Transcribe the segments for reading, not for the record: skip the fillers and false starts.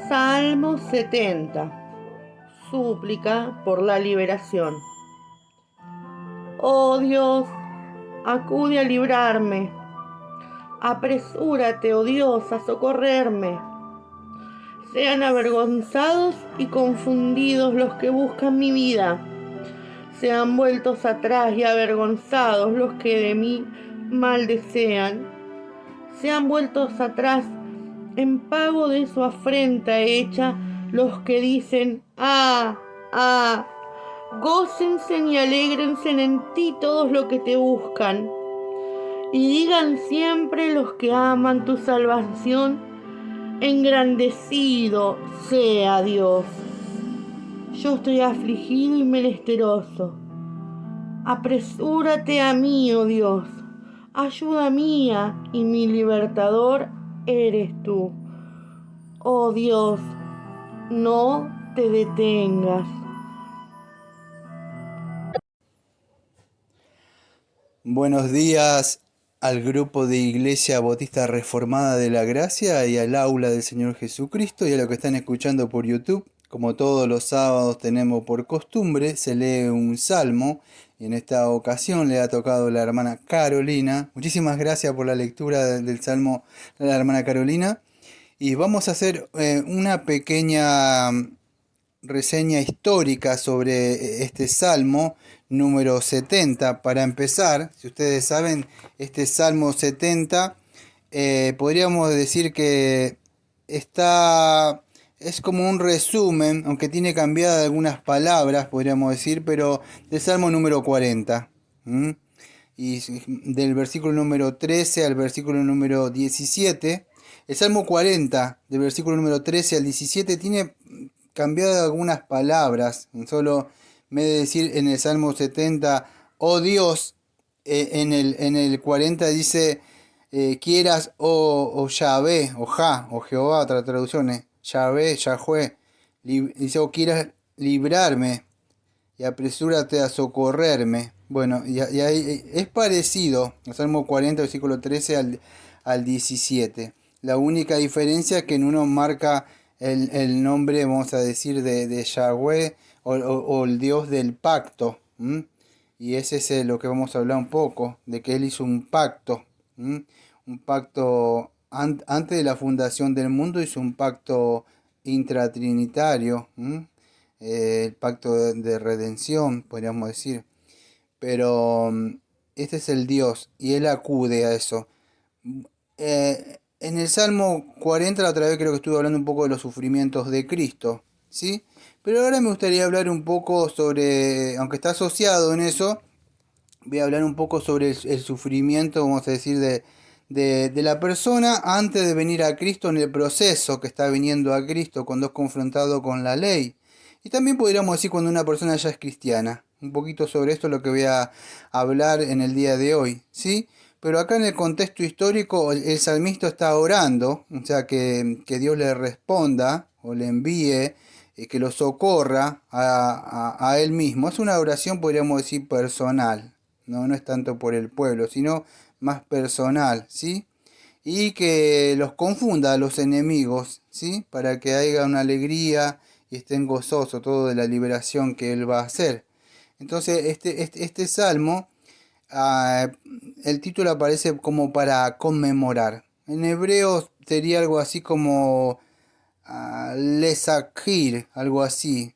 Salmo 70. Súplica por la liberación. Oh Dios, acude a librarme. Apresúrate, oh Dios, a socorrerme. Sean avergonzados y confundidos los que buscan mi vida. Sean vueltos atrás y avergonzados los que de mí mal desean. Sean vueltos atrás en pago de su afrenta hecha los que dicen, gócense y alégrense en ti todos los que te buscan. Y digan siempre los que aman tu salvación, engrandecido sea Dios. Yo estoy afligido y menesteroso. Apresúrate a mí, oh Dios. Ayuda mía y mi libertador eres tú. Oh Dios, no te detengas. Buenos días al grupo de Iglesia Bautista Reformada de la Gracia y al aula del Señor Jesucristo y a los que están escuchando por YouTube. Como todos los sábados tenemos por costumbre, se lee un salmo y en esta ocasión le ha tocado la hermana Carolina. Muchísimas gracias por la lectura del salmo de la hermana Carolina. Y vamos a hacer una pequeña reseña histórica sobre este salmo número 70. Para empezar, si ustedes saben, este salmo 70 podríamos decir que es como un resumen, aunque tiene cambiadas algunas palabras, podríamos decir, pero del salmo número 40. Y del versículo número 13 al versículo número 17. El salmo 40, del versículo número 13 al 17, tiene cambiado algunas palabras. Solo me de decir en el Salmo 70, oh Dios, en el 40 dice, quieras, oh Yahvé, o Jehová, otra traducción, Yahvé, Yahweh, dice, oh quieras librarme y apresúrate a socorrerme. Bueno, y ahí es parecido al Salmo 40, versículo 13 al 17. La única diferencia es que en uno marca el nombre, vamos a decir, de Yahweh o el Dios del pacto. Y ese es lo que vamos a hablar un poco, de que Él hizo un pacto. Un pacto antes de la fundación del mundo, hizo un pacto intratrinitario. El pacto de redención, podríamos decir. Pero este es el Dios y Él acude a eso. En el Salmo 40, la otra vez creo que estuve hablando un poco de los sufrimientos de Cristo, ¿sí? Pero ahora me gustaría hablar un poco sobre, aunque está asociado en eso, voy a hablar un poco sobre el sufrimiento, vamos a decir, de la persona antes de venir a Cristo, en el proceso que está viniendo a Cristo cuando es confrontado con la ley. Y también podríamos decir cuando una persona ya es cristiana. Un poquito sobre esto es lo que voy a hablar en el día de hoy, ¿sí? Pero acá en el contexto histórico el salmista está orando, o sea, que Dios le responda o le envíe, que lo socorra a él mismo. Es una oración, podríamos decir, personal, no es tanto por el pueblo, sino más personal, ¿sí? Y que los confunda a los enemigos, ¿sí? Para que haya una alegría y estén gozosos todo de la liberación que él va a hacer. Entonces, este salmo, el título aparece como para conmemorar. En hebreo sería algo así como lesakir, algo así.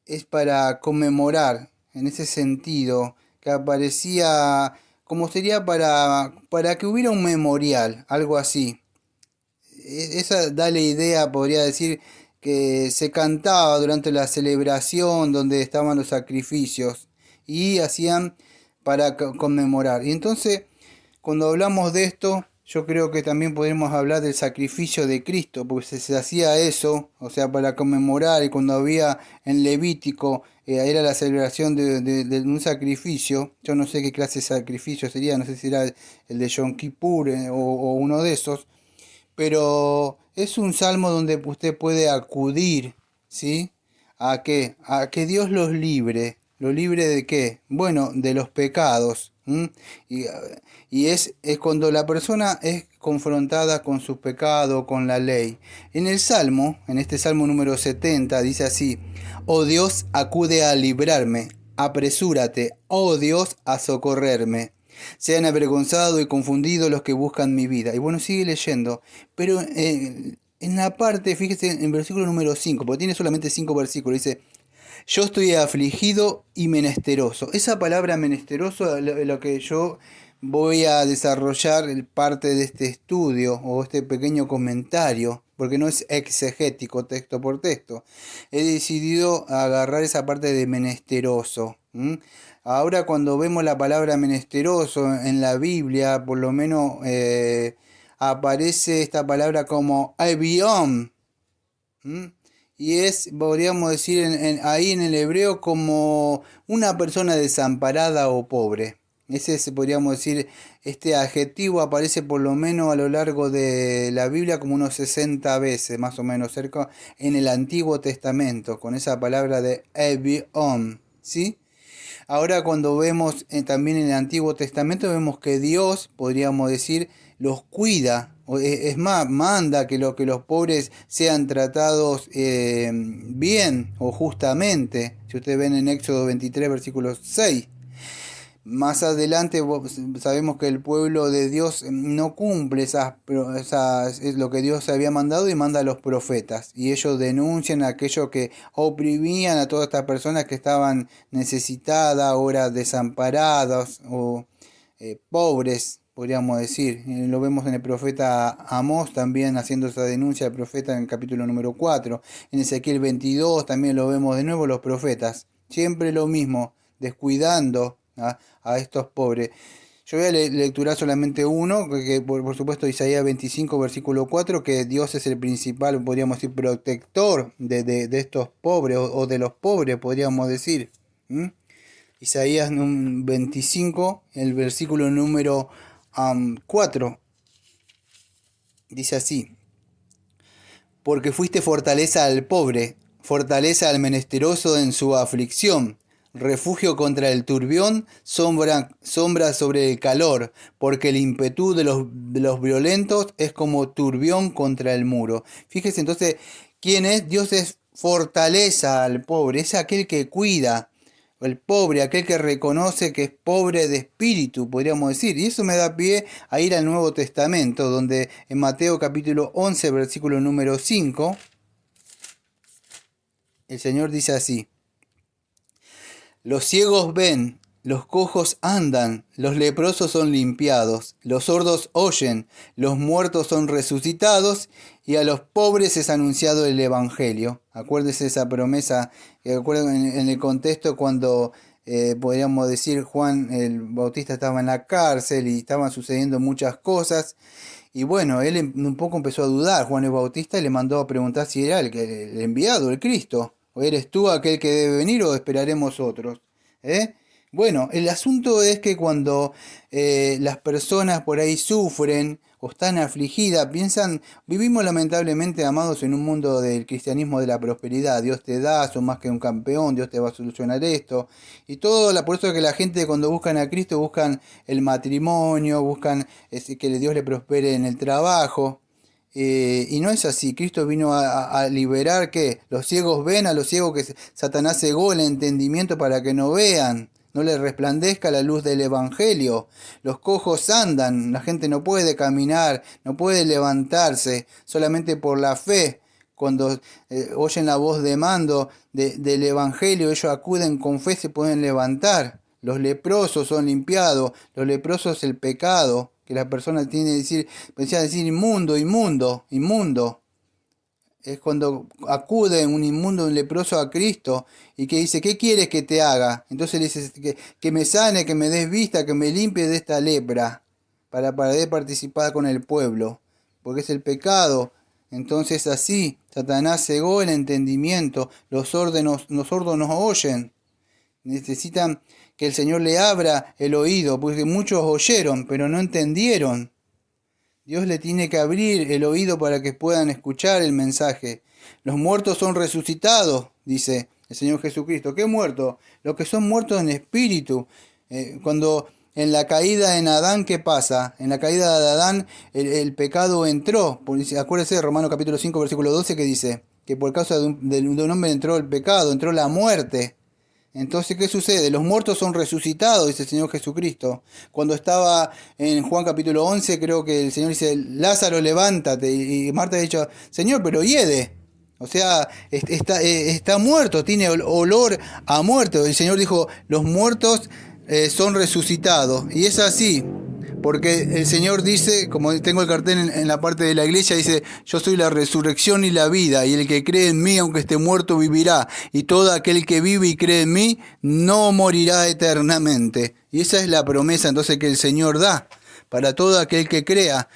Es para conmemorar, en ese sentido, que aparecía como sería para que hubiera un memorial, algo así. Esa da la idea, podría decir, que se cantaba durante la celebración donde estaban los sacrificios y hacían para conmemorar. Y entonces, cuando hablamos de esto, yo creo que también podemos hablar del sacrificio de Cristo, porque se hacía eso, o sea, para conmemorar, y cuando había en Levítico, era la celebración de un sacrificio. Yo no sé qué clase de sacrificio sería, no sé si era el de Yom Kippur, o uno de esos, pero es un salmo donde usted puede acudir, ¿sí? ¿A qué? A que Dios los libre. ¿Lo libre de qué? Bueno, de los pecados. ¿Mm? Y, y es cuando la persona es confrontada con su pecado, con la ley. En el Salmo, en este Salmo número 70, dice así: Oh Dios, acude a librarme, apresúrate, oh Dios, a socorrerme. Sean avergonzados y confundidos los que buscan mi vida. Y bueno, sigue leyendo, pero en la parte, fíjese en el versículo número 5, porque tiene solamente 5 versículos, dice: Yo estoy afligido y menesteroso. Esa palabra menesteroso es lo que yo voy a desarrollar parte de este estudio o este pequeño comentario, porque no es exegético texto por texto. He decidido agarrar esa parte de menesteroso. Ahora cuando vemos la palabra menesteroso en la Biblia, por lo menos aparece esta palabra como abion. Y es, podríamos decir, ahí en el hebreo como una persona desamparada o pobre. Podríamos decir, este adjetivo aparece por lo menos a lo largo de la Biblia como unos 60 veces, más o menos, cerca en el Antiguo Testamento, con esa palabra de Ebión, ¿sí? Ahora cuando vemos también en el Antiguo Testamento, vemos que Dios, podríamos decir, los cuida. Es más, manda que los pobres sean tratados bien o justamente. Si ustedes ven en Éxodo 23, versículo 6. Más adelante sabemos que el pueblo de Dios no cumple es lo que Dios había mandado y manda a los profetas. Y ellos denuncian a aquellos que oprimían a todas estas personas que estaban necesitadas, ahora desamparadas o pobres, podríamos decir. Lo vemos en el profeta Amós también haciendo esa denuncia, el profeta en el capítulo número 4. En Ezequiel 22 también lo vemos de nuevo los profetas. Siempre lo mismo, descuidando a estos pobres. Yo voy a lecturar solamente uno, que por supuesto Isaías 25, versículo 4, que Dios es el principal, podríamos decir, protector de estos pobres o de los pobres, podríamos decir. Isaías 25, el versículo número 4, dice así: Porque fuiste fortaleza al pobre, fortaleza al menesteroso en su aflicción, refugio contra el turbión, sombra sobre el calor, porque el ímpetu de los violentos es como turbión contra el muro. Fíjese entonces, ¿quién es? Dios es fortaleza al pobre, es aquel que cuida. El pobre, aquel que reconoce que es pobre de espíritu, podríamos decir. Y eso me da pie a ir al Nuevo Testamento, donde en Mateo capítulo 11, versículo número 5, el Señor dice así: Los ciegos ven, los cojos andan, los leprosos son limpiados, los sordos oyen, los muertos son resucitados y a los pobres es anunciado el Evangelio. Acuérdese esa promesa, en el contexto cuando podríamos decir Juan el Bautista estaba en la cárcel y estaban sucediendo muchas cosas. Y bueno, él un poco empezó a dudar, Juan el Bautista, y le mandó a preguntar si era el enviado, el Cristo. ¿O eres tú aquel que debe venir o esperaremos otros? Bueno, el asunto es que cuando las personas por ahí sufren o están afligidas, vivimos lamentablemente, amados, en un mundo del cristianismo de la prosperidad. Dios te da, sos más que un campeón, Dios te va a solucionar esto. Y por eso es que la gente cuando buscan a Cristo buscan el matrimonio, buscan que Dios le prospere en el trabajo. Y no es así. Cristo vino a liberar que los ciegos ven, a los ciegos que Satanás cegó el entendimiento para que no vean, no les resplandezca la luz del Evangelio. Los cojos andan, la gente no puede caminar, no puede levantarse, solamente por la fe. Cuando oyen la voz de mando del Evangelio, ellos acuden con fe, se pueden levantar. Los leprosos son limpiados, los leprosos es el pecado, que la persona tiene que decir inmundo, inmundo, inmundo. Es cuando acude un inmundo, un leproso a Cristo y que dice, ¿qué quieres que te haga? Entonces le dice que me sane, que me des vista, que me limpie de esta lepra, para poder participar con el pueblo, porque es el pecado. Entonces así, Satanás cegó el entendimiento, los sordos no oyen. Necesitan que el Señor le abra el oído, porque muchos oyeron, pero no entendieron. Dios le tiene que abrir el oído para que puedan escuchar el mensaje. Los muertos son resucitados, dice el Señor Jesucristo. ¿Qué muertos? Los que son muertos en espíritu. Cuando en la caída en Adán, ¿qué pasa? En la caída de Adán el pecado entró. Acuérdense de Romanos capítulo 5, versículo 12, que dice que por causa de un hombre entró el pecado, entró la muerte. Entonces, ¿qué sucede? Los muertos son resucitados, dice el Señor Jesucristo. Cuando estaba en Juan capítulo 11, creo que el Señor dice, Lázaro, levántate. Y Marta ha dicho, Señor, pero hiede. O sea, está muerto, tiene olor a muerto. El Señor dijo, los muertos son resucitados. Y es así. Porque el Señor dice, como tengo el cartel en la parte de la iglesia, dice, yo soy la resurrección y la vida, y el que cree en mí, aunque esté muerto, vivirá. Y todo aquel que vive y cree en mí, no morirá eternamente. Y esa es la promesa entonces que el Señor da para todo aquel que crea.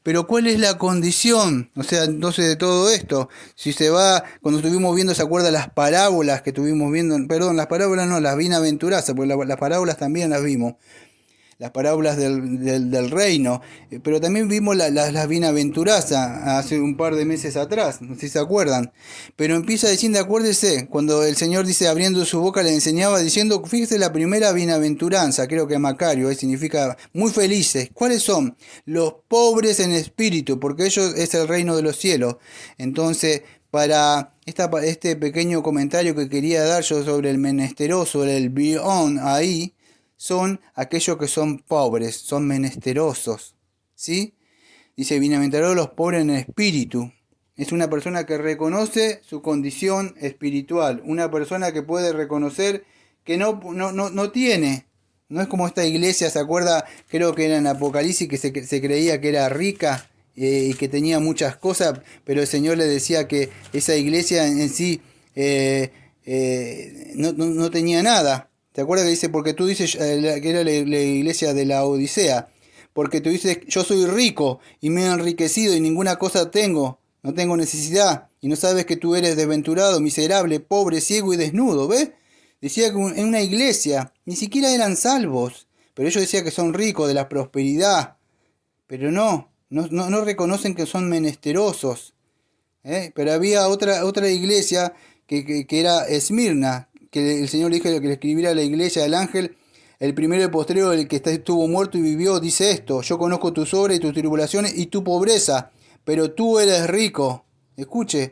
Pero ¿cuál es la condición? O sea, entonces de todo esto, si se va, cuando estuvimos viendo, ¿se acuerda las parábolas que estuvimos viendo? Perdón, las parábolas no, las bienaventuranzas, porque las parábolas también las vimos. Las parábolas del reino, pero también vimos las bienaventuranzas hace un par de meses atrás, no sé si se acuerdan, pero empieza diciendo, acuérdese, cuando el Señor dice, abriendo su boca le enseñaba, diciendo, fíjese la primera bienaventuranza, creo que Macario, significa muy felices. ¿Cuáles son? Los pobres en espíritu, porque ellos es el reino de los cielos. Entonces, para este pequeño comentario que quería dar yo sobre el menesteroso, el bion ahí, son aquellos que son pobres, son menesterosos, ¿sí? Dice, bienaventurados los pobres en espíritu. Es una persona que reconoce su condición espiritual, una persona que puede reconocer que no tiene. No es como esta iglesia, ¿se acuerda? Creo que era en Apocalipsis, que se creía que era rica y que tenía muchas cosas, pero el Señor le decía que esa iglesia en sí no tenía nada. ¿Te acuerdas que dice, porque tú dices, que era la iglesia de la Odisea, porque tú dices, yo soy rico y me he enriquecido y ninguna cosa tengo, no tengo necesidad, y no sabes que tú eres desventurado, miserable, pobre, ciego y desnudo, ¿ves? Decía que en una iglesia ni siquiera eran salvos, pero ellos decían que son ricos, de la prosperidad, pero no reconocen que son menesterosos. Pero había otra iglesia que era Esmirna, que el Señor le dijo que le escribiera a la iglesia del ángel, el primero y postrero, el que estuvo muerto y vivió, dice esto, yo conozco tus obras y tus tribulaciones y tu pobreza, pero tú eres rico. Escuche,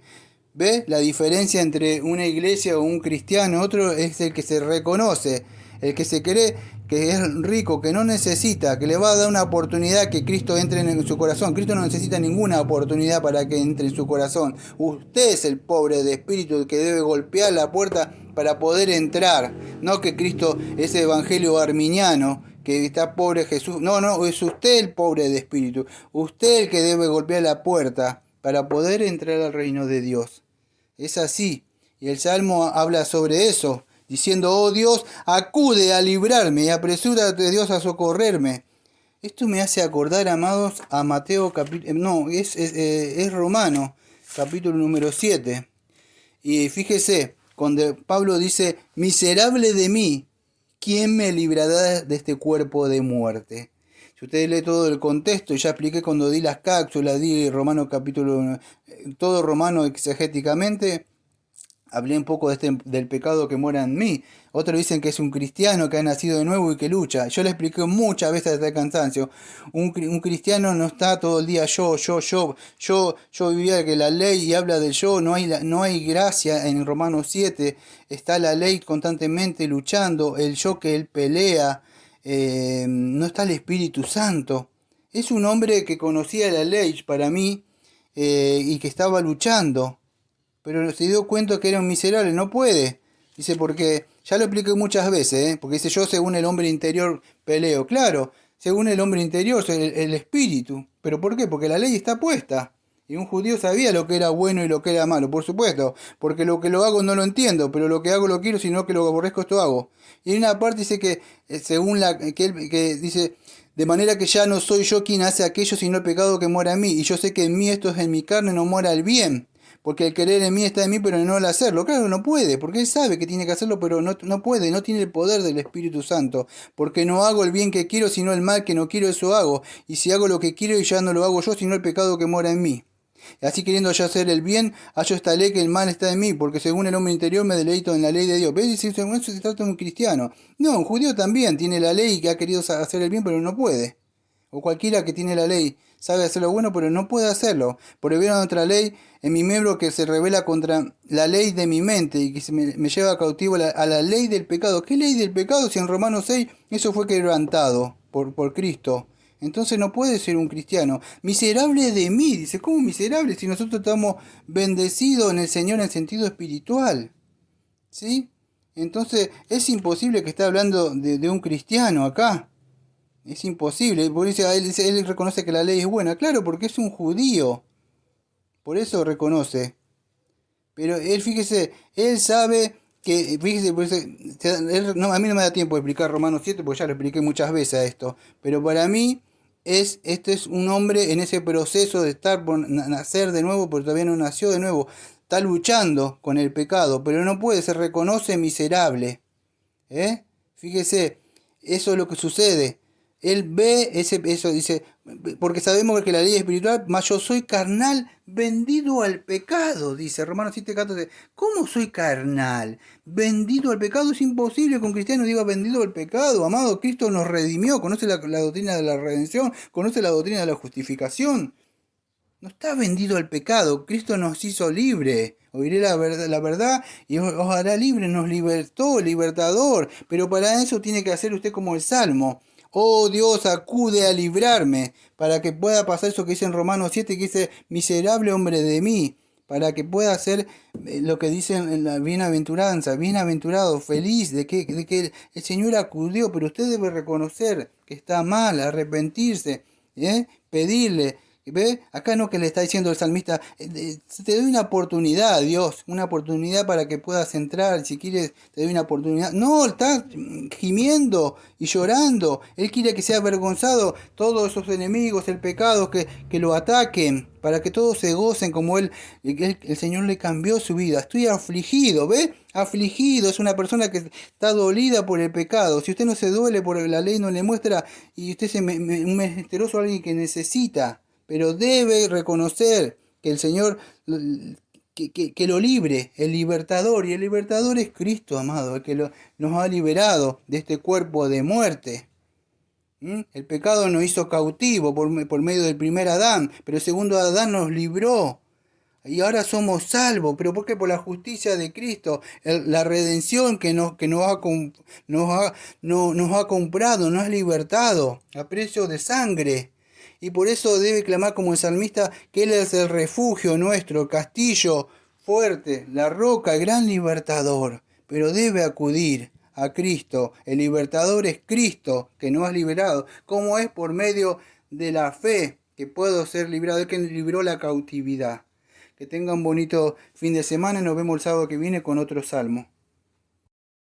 ¿ve la diferencia entre una iglesia o un cristiano? Otro es el que se reconoce, el que se cree que es rico, que no necesita, que le va a dar una oportunidad que Cristo entre en su corazón. Cristo no necesita ninguna oportunidad para que entre en su corazón. Usted es el pobre de espíritu, el que debe golpear la puerta para poder entrar. No que Cristo, ese evangelio arminiano, que está pobre Jesús. No, es usted el pobre de espíritu. Usted el que debe golpear la puerta para poder entrar al reino de Dios. Es así. Y el Salmo habla sobre eso, diciendo, oh Dios, acude a librarme y apresúrate, Dios, a socorrerme. Esto me hace acordar, amados, a Mateo capítulo... No, es Romano, capítulo número 7. Y fíjese, cuando Pablo dice, miserable de mí, ¿quién me librará de este cuerpo de muerte? Si usted lee todo el contexto, ya expliqué cuando di las cápsulas, di Romano capítulo... todo Romano exegéticamente. Hablé un poco del pecado que mora en mí. Otros dicen que es un cristiano que ha nacido de nuevo y que lucha. Yo le expliqué muchas veces hasta el cansancio. Un cristiano no está todo el día yo vivía que la ley y habla del yo. No hay gracia en Romanos 7. Está la ley constantemente luchando. El yo que él pelea. No está el Espíritu Santo. Es un hombre que conocía la ley para mí y que estaba luchando. Pero se dio cuenta que era un miserable, no puede. Dice, porque, ya lo expliqué muchas veces, porque dice, yo según el hombre interior peleo. Claro, según el hombre interior, el espíritu. ¿Pero por qué? Porque la ley está puesta. Y un judío sabía lo que era bueno y lo que era malo, por supuesto. Porque lo que lo hago no lo entiendo, pero lo que hago lo quiero, sino que lo aborrezco esto hago. Y en una parte dice que, según que dice, de manera que ya no soy yo quien hace aquello, sino el pecado que mora en mí. Y yo sé que en mí esto es en mi carne, no mora el bien. Porque el querer en mí está en mí, pero no el hacerlo. Claro, no puede, porque él sabe que tiene que hacerlo, pero no puede, no tiene el poder del Espíritu Santo. Porque no hago el bien que quiero, sino el mal que no quiero, eso hago. Y si hago lo que quiero, ya no lo hago yo, sino el pecado que mora en mí. Así queriendo yo hacer el bien, hallo esta ley que el mal está en mí, porque según el hombre interior me deleito en la ley de Dios. ¿Ves? Según eso se trata de un cristiano. No, un judío también tiene la ley que ha querido hacer el bien, pero no puede. O cualquiera que tiene la ley sabe hacer lo bueno, pero no puede hacerlo. Por vieron otra ley en mi miembro que se revela contra la ley de mi mente y que me lleva cautivo a la ley del pecado. ¿Qué ley del pecado? Si en Romanos 6 eso fue quebrantado por Cristo. Entonces no puede ser un cristiano. Miserable de mí. Dice, ¿cómo miserable? Si nosotros estamos bendecidos en el Señor en sentido espiritual. ¿Sí? Entonces es imposible que esté hablando de un cristiano acá. Es imposible. Por eso él reconoce que la ley es buena. Claro, porque es un judío. Por eso reconoce. Pero él, fíjese, él sabe que, fíjese, pues, no, a mí no me da tiempo de explicar Romanos 7, porque ya lo expliqué muchas veces a esto. Pero para mí, este es un hombre en ese proceso de estar por nacer de nuevo, porque todavía no nació de nuevo. Está luchando con el pecado, pero no puede, se reconoce miserable. Fíjese, eso es lo que sucede. Él ve eso, dice, porque sabemos que la ley es espiritual, mas yo soy carnal, vendido al pecado, dice Romanos 7:14. ¿Cómo soy carnal? Vendido al pecado, es imposible que un cristiano diga vendido al pecado. Amado, Cristo nos redimió, conoce la doctrina de la redención, conoce la doctrina de la justificación. No está vendido al pecado, Cristo nos hizo libre. Oiré la verdad y os hará libre, nos libertó, libertador. Pero para eso tiene que hacer usted como el Salmo. Oh Dios, acude a librarme, para que pueda pasar eso que dice en Romanos 7, que dice, miserable hombre de mí, para que pueda hacer lo que dice en la bienaventuranza, bienaventurado, feliz de que el Señor acudió, pero usted debe reconocer que está mal, arrepentirse, pedirle. ¿Ve? Acá no que le está diciendo el salmista, te doy una oportunidad, Dios, una oportunidad para que puedas entrar, si quieres te doy una oportunidad. No, está gimiendo y llorando. Él quiere que sea avergonzado todos esos enemigos, el pecado, que lo ataquen, para que todos se gocen como el Señor le cambió su vida. Estoy afligido, ¿ve? Afligido, es una persona que está dolida por el pecado. Si usted no se duele por la ley, no le muestra, y usted es un menesteroso, alguien que necesita. Pero debe reconocer que el Señor, que lo libre, el libertador, y el libertador es Cristo, amado, el que nos ha liberado de este cuerpo de muerte. El pecado nos hizo cautivo por medio del primer Adán, pero el segundo Adán nos libró. Y ahora somos salvos, pero ¿por qué? Por la justicia de Cristo, la redención que nos ha comprado, nos ha libertado a precio de sangre. Y por eso debe clamar como el salmista que Él es el refugio nuestro, el castillo fuerte, la roca, el gran libertador. Pero debe acudir a Cristo. El libertador es Cristo, que nos ha liberado. ¿Cómo es? Por medio de la fe que puedo ser librado, el que libró la cautividad. Que tengan un bonito fin de semana y nos vemos el sábado que viene con otro salmo.